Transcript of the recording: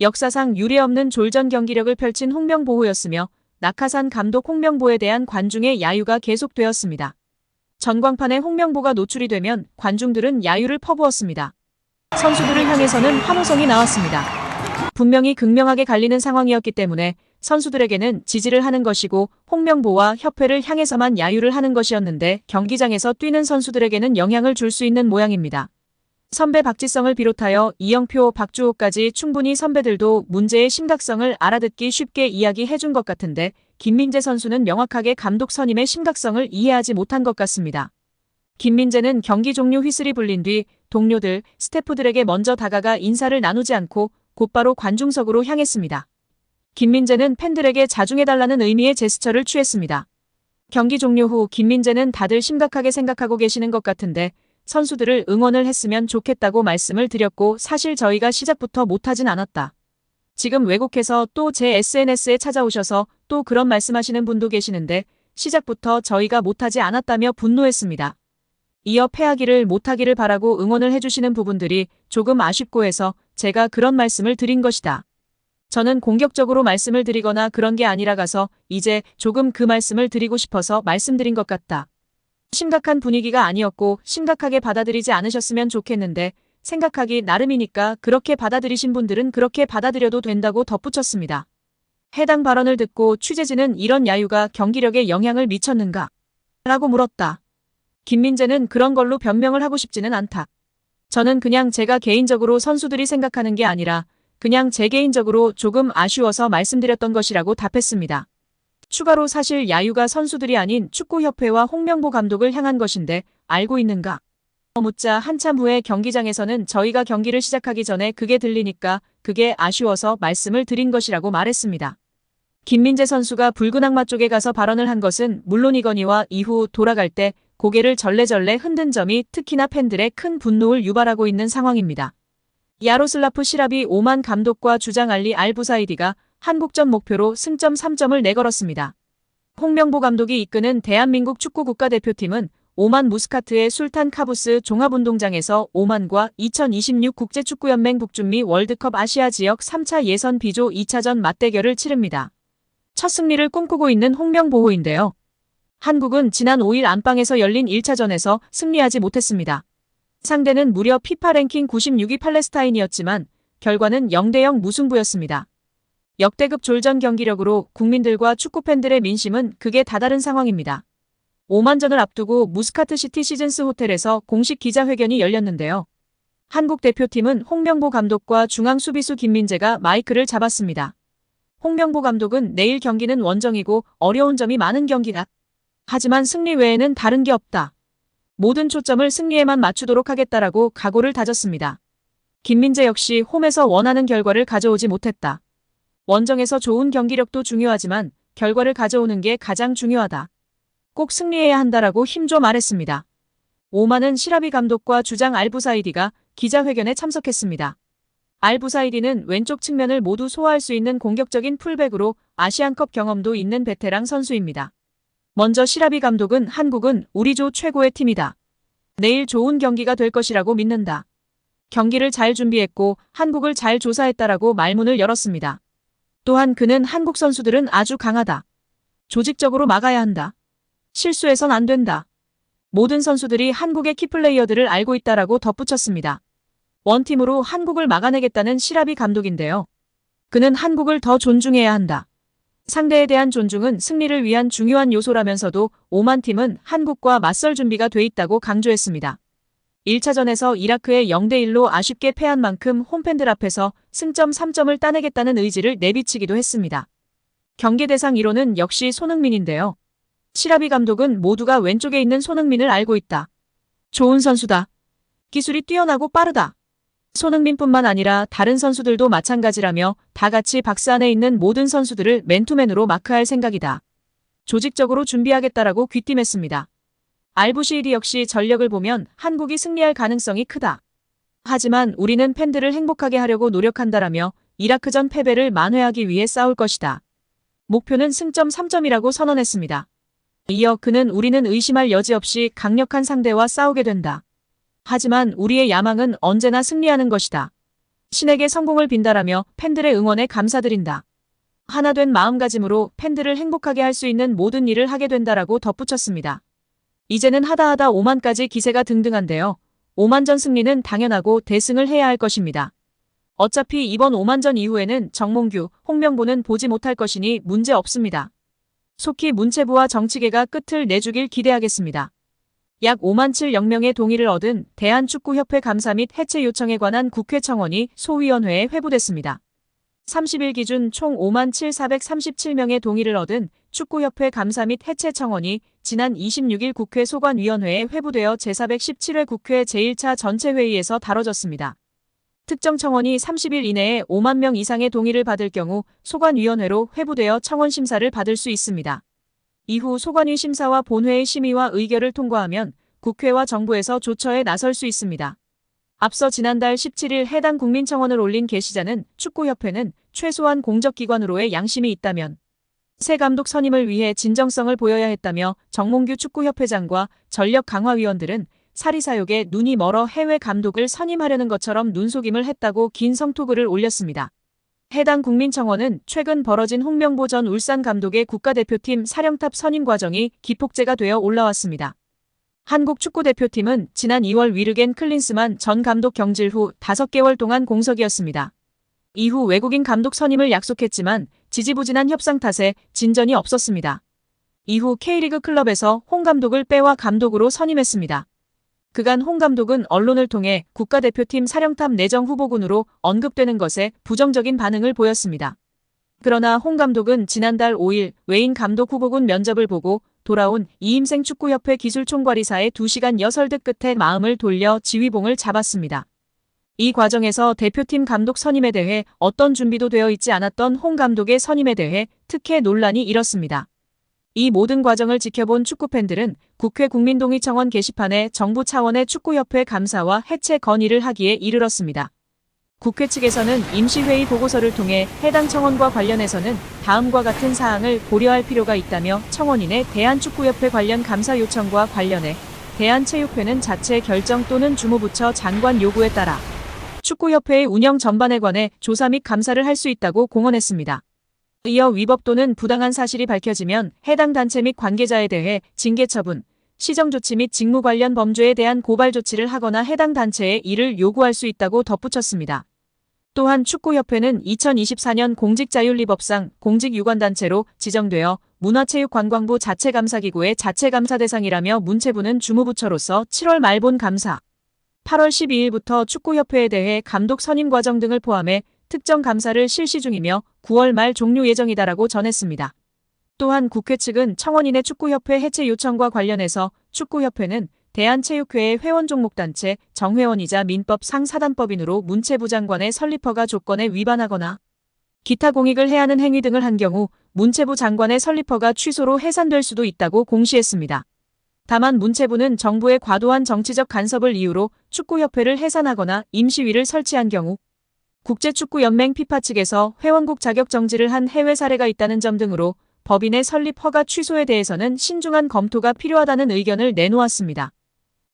역사상 유례없는 졸전 경기력을 펼친 홍명보호였으며 낙하산 감독 홍명보에 대한 관중의 야유가 계속되었습니다. 전광판에 홍명보가 노출이 되면 관중들은 야유를 퍼부었습니다. 선수들을 향해서는 환호성이 나왔습니다. 분명히 극명하게 갈리는 상황이었기 때문에 선수들에게는 지지를 하는 것이고 홍명보와 협회를 향해서만 야유를 하는 것이었는데 경기장에서 뛰는 선수들에게는 영향을 줄 수 있는 모양입니다. 선배 박지성을 비롯하여 이영표, 박주호까지 충분히 선배들도 문제의 심각성을 알아듣기 쉽게 이야기해준 것 같은데 김민재 선수는 명확하게 감독 선임의 심각성을 이해하지 못한 것 같습니다. 김민재는 경기 종료 휘슬이 불린 뒤 동료들, 스태프들에게 먼저 다가가 인사를 나누지 않고 곧바로 관중석으로 향했습니다. 김민재는 팬들에게 자중해달라는 의미의 제스처를 취했습니다. 경기 종료 후 김민재는 다들 심각하게 생각하고 계시는 것 같은데 선수들을 응원을 했으면 좋겠다고 말씀을 드렸고 사실 저희가 시작부터 못하진 않았다. 지금 왜곡해서 또 제 SNS에 찾아오셔서 또 그런 말씀하시는 분도 계시는데 시작부터 저희가 못하지 않았다며 분노했습니다. 이어 패하기를 못하기를 바라고 응원을 해주시는 부분들이 조금 아쉽고 해서 제가 그런 말씀을 드린 것이다. 저는 공격적으로 말씀을 드리거나 그런 게 아니라 가서 이제 조금 그 말씀을 드리고 싶어서 말씀드린 것 같다. 심각한 분위기가 아니었고 심각하게 받아들이지 않으셨으면 좋겠는데 생각하기 나름이니까 그렇게 받아들이신 분들은 그렇게 받아들여도 된다고 덧붙였습니다. 해당 발언을 듣고 취재진은 이런 야유가 경기력에 영향을 미쳤는가? 라고 물었다. 김민재는 그런 걸로 변명을 하고 싶지는 않다. 저는 그냥 제가 개인적으로 선수들이 생각하는 게 아니라 그냥 제 개인적으로 조금 아쉬워서 말씀드렸던 것이라고 답했습니다. 추가로 사실 야유가 선수들이 아닌 축구협회와 홍명보 감독을 향한 것인데 알고 있는가? 묻자 한참 후에 경기장에서는 저희가 경기를 시작하기 전에 그게 들리니까 그게 아쉬워서 말씀을 드린 것이라고 말했습니다. 김민재 선수가 붉은 악마 쪽에 가서 발언을 한 것은 물론이거니와 이후 돌아갈 때 고개를 절레절레 흔든 점이 특히나 팬들의 큰 분노를 유발하고 있는 상황입니다. 야로슬라프 시라비 오만 감독과 주장 알리 알부사이디가 한국전 목표로 승점 3점을 내걸었습니다. 홍명보 감독이 이끄는 대한민국 축구 국가대표팀은 오만 무스카트의 술탄 카부스 종합운동장에서 오만과 2026 국제축구연맹 북중미 월드컵 아시아 지역 3차 예선 B조 2차전 맞대결을 치릅니다. 첫 승리를 꿈꾸고 있는 홍명보호인데요. 한국은 지난 5일 안방에서 열린 1차전에서 승리하지 못했습니다. 상대는 무려 피파 랭킹 96위 팔레스타인이었지만 결과는 0대0 무승부였습니다. 역대급 졸전 경기력으로 국민들과 축구팬들의 민심은 극에 다다른 상황입니다. 오만전을 앞두고 무스카트 시티 시즌스 호텔에서 공식 기자회견이 열렸는데요. 한국 대표팀은 홍명보 감독과 중앙 수비수 김민재가 마이크를 잡았습니다. 홍명보 감독은 내일 경기는 원정이고 어려운 점이 많은 경기다. 하지만 승리 외에는 다른 게 없다. 모든 초점을 승리에만 맞추도록 하겠다라고 각오를 다졌습니다. 김민재 역시 홈에서 원하는 결과를 가져오지 못했다. 원정에서 좋은 경기력도 중요하지만 결과를 가져오는 게 가장 중요하다. 꼭 승리해야 한다라고 힘줘 말했습니다. 오만은 시라비 감독과 주장 알부사이디가 기자회견에 참석했습니다. 알부사이디는 왼쪽 측면을 모두 소화할 수 있는 공격적인 풀백으로 아시안컵 경험도 있는 베테랑 선수입니다. 먼저 시라비 감독은 한국은 우리 조 최고의 팀이다. 내일 좋은 경기가 될 것이라고 믿는다. 경기를 잘 준비했고 한국을 잘 조사했다라고 말문을 열었습니다. 또한 그는 한국 선수들은 아주 강하다. 조직적으로 막아야 한다. 실수해선 안 된다. 모든 선수들이 한국의 키플레이어들을 알고 있다라고 덧붙였습니다. 원팀으로 한국을 막아내겠다는 시라비 감독인데요. 그는 한국을 더 존중해야 한다. 상대에 대한 존중은 승리를 위한 중요한 요소라면서도 오만 팀은 한국과 맞설 준비가 돼 있다고 강조했습니다. 1차전에서 이라크에 0대1로 아쉽게 패한 만큼 홈팬들 앞에서 승점 3점을 따내겠다는 의지를 내비치기도 했습니다. 경기 대상 1호는 역시 손흥민인데요. 시라비 감독은 모두가 왼쪽에 있는 손흥민을 알고 있다. 좋은 선수다. 기술이 뛰어나고 빠르다. 손흥민뿐만 아니라 다른 선수들도 마찬가지라며 다 같이 박스 안에 있는 모든 선수들을 맨투맨으로 마크할 생각이다. 조직적으로 준비하겠다라고 귀띔했습니다. 알부시이디 역시 전력을 보면 한국이 승리할 가능성이 크다. 하지만 우리는 팬들을 행복하게 하려고 노력한다라며 이라크전 패배를 만회하기 위해 싸울 것이다. 목표는 승점 3점이라고 선언했습니다. 이어 그는 우리는 의심할 여지 없이 강력한 상대와 싸우게 된다. 하지만 우리의 야망은 언제나 승리하는 것이다. 신에게 성공을 빈다라며 팬들의 응원에 감사드린다. 하나된 마음가짐으로 팬들을 행복하게 할 수 있는 모든 일을 하게 된다라고 덧붙였습니다. 이제는 하다하다 5만까지 기세가 등등한데요. 5만전 승리는 당연하고 대승을 해야 할 것입니다. 어차피 이번 5만전 이후에는 정몽규, 홍명보는 보지 못할 것이니 문제 없습니다. 속히 문체부와 정치계가 끝을 내주길 기대하겠습니다. 약 5만 7,000명의 동의를 얻은 대한축구협회 감사 및 해체 요청에 관한 국회 청원이 소위원회에 회부됐습니다. 30일 기준 총 5만 7,437명의 동의를 얻은 축구협회 감사 및 해체 청원이 지난 26일 국회 소관위원회에 회부되어 제417회 국회 제1차 전체회의에서 다뤄졌습니다. 특정 청원이 30일 이내에 5만 명 이상의 동의를 받을 경우 소관위원회로 회부되어 청원 심사를 받을 수 있습니다. 이후 소관위 심사와 본회의 심의와 의결을 통과하면 국회와 정부에서 조처에 나설 수 있습니다. 앞서 지난달 17일 해당 국민청원을 올린 게시자는 축구협회는 최소한 공적기관으로의 양심이 있다면 새 감독 선임을 위해 진정성을 보여야 했다며 정몽규 축구협회장과 전력강화위원들은 사리사욕에 눈이 멀어 해외 감독을 선임하려는 것처럼 눈속임을 했다고 긴 성토글을 올렸습니다. 해당 국민청원은 최근 벌어진 홍명보 전 울산 감독의 국가대표팀 사령탑 선임 과정이 기폭제가 되어 올라왔습니다. 한국 축구대표팀은 지난 2월 위르겐 클린스만 전 감독 경질 후 5개월 동안 공석이었습니다. 이후 외국인 감독 선임을 약속했지만 지지부진한 협상 탓에 진전이 없었습니다. 이후 K리그 클럽에서 홍 감독을 빼와 감독으로 선임했습니다. 그간 홍 감독은 언론을 통해 국가대표팀 사령탑 내정 후보군으로 언급되는 것에 부정적인 반응을 보였습니다. 그러나 홍 감독은 지난달 5일 외인 감독 후보군 면접을 보고 돌아온 이임생 축구협회 기술총괄이사의 2시간 여설득 끝에 마음을 돌려 지휘봉을 잡았습니다. 이 과정에서 대표팀 감독 선임에 대해 어떤 준비도 되어 있지 않았던 홍 감독의 선임에 대해 특혜 논란이 일었습니다. 이 모든 과정을 지켜본 축구팬들은 국회 국민동의청원 게시판에 정부 차원의 축구협회 감사와 해체 건의를 하기에 이르렀습니다. 국회 측에서는 임시회의 보고서를 통해 해당 청원과 관련해서는 다음과 같은 사항을 고려할 필요가 있다며 청원인의 대한축구협회 관련 감사 요청과 관련해 대한체육회는 자체 결정 또는 주무부처 장관 요구에 따라 축구협회의 운영 전반에 관해 조사 및 감사를 할 수 있다고 공언했습니다. 이어 위법 또는 부당한 사실이 밝혀지면 해당 단체 및 관계자에 대해 징계 처분, 시정조치 및 직무 관련 범죄에 대한 고발 조치를 하거나 해당 단체에 이를 요구할 수 있다고 덧붙였습니다. 또한 축구협회는 2024년 공직자윤리법상 공직유관단체로 지정되어 문화체육관광부 자체감사기구의 자체감사 대상이라며 문체부는 주무부처로서 7월 말 본 감사, 8월 12일부터 축구협회에 대해 감독 선임 과정 등을 포함해 특정 감사를 실시 중이며 9월 말 종료 예정이다라고 전했습니다. 또한 국회 측은 청원인의 축구협회 해체 요청과 관련해서 축구협회는 대한체육회의 회원종목단체 정회원이자 민법 상사단법인으로 문체부 장관의 설립허가 조건에 위반하거나 기타 공익을 해하는 행위 등을 한 경우 문체부 장관의 설립허가 취소로 해산될 수도 있다고 공시했습니다. 다만 문체부는 정부의 과도한 정치적 간섭을 이유로 축구협회를 해산하거나 임시위를 설치한 경우 국제축구연맹 피파 측에서 회원국 자격 정지를 한 해외 사례가 있다는 점 등으로 법인의 설립 허가 취소에 대해서는 신중한 검토가 필요하다는 의견을 내놓았습니다.